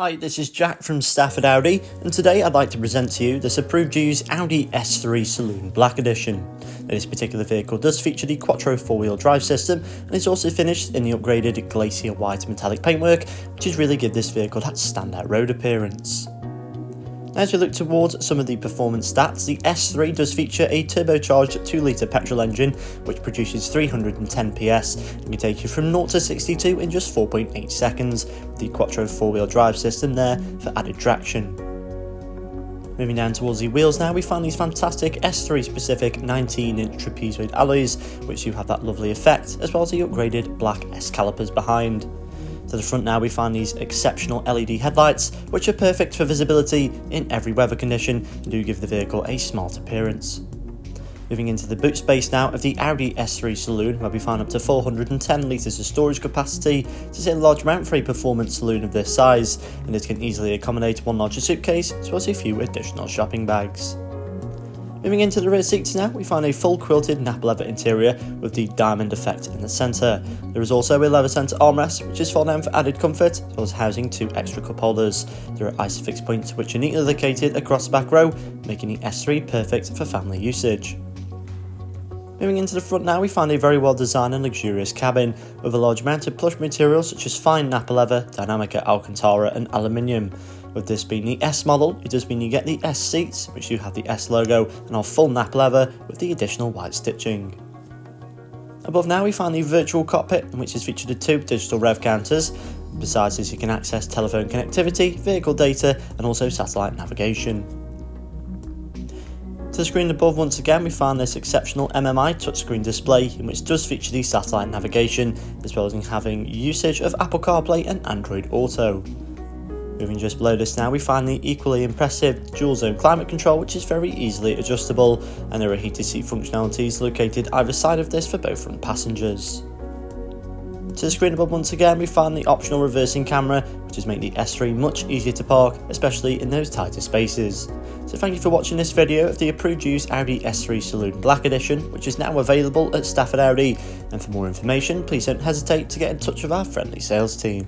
Hi, this is Jack from Stafford Audi, and today I'd like to present to you this approved used Audi S3 Saloon Black Edition. Now, this particular vehicle does feature the Quattro 4-wheel drive system, and it's also finished in the upgraded Glacier white metallic paintwork, which has really give this vehicle that standout road appearance. As we look towards some of the performance stats, the S3 does feature a turbocharged 2-litre petrol engine which produces 310 PS and can take you from 0 to 62 in just 4.8 seconds, with the Quattro 4-wheel drive system there for added traction. Moving down towards the wheels now, we find these fantastic S3 specific 19-inch trapezoid alloys which do have that lovely effect, as well as the upgraded black S calipers behind. To the front now we find these exceptional LED headlights which are perfect for visibility in every weather condition and do give the vehicle a smart appearance. Moving into the boot space now of the Audi S3 Saloon, where we find up to 410 litres of storage capacity. This is a large amount for a performance saloon of this size, and it can easily accommodate one larger suitcase as well as a few additional shopping bags. Moving into the rear seats now, we find a full quilted nap leather interior with the diamond effect in the centre. There is also a leather centre armrest which is fold down for added comfort, as well as housing 2 extra cup holders. There are Isofix points which are neatly located across the back row, making the S3 perfect for family usage. Moving into the front now, we find a very well designed and luxurious cabin with a large amount of plush materials such as fine Napa leather, Dynamica Alcantara and aluminium. With this being the S model, it does mean you get the S seats, which do have the S logo and are full Napa leather with the additional white stitching. Above now we find the virtual cockpit, which is featured with 2 digital rev counters. Besides this, you can access telephone connectivity, vehicle data and also satellite navigation. To the screen above, once again we find this exceptional MMI touchscreen display, in which does feature the satellite navigation, as well as in having usage of Apple CarPlay and Android Auto. Moving just below this now, we find the equally impressive dual zone climate control, which is very easily adjustable, and there are heated seat functionalities located either side of this for both front passengers. To the screen above, once again we find the optional reversing camera, which does make the S3 much easier to park, especially in those tighter spaces. So thank you for watching this video of the approved used Audi S3 Saloon Black Edition, which is now available at Stafford Audi, and for more information please don't hesitate to get in touch with our friendly sales team.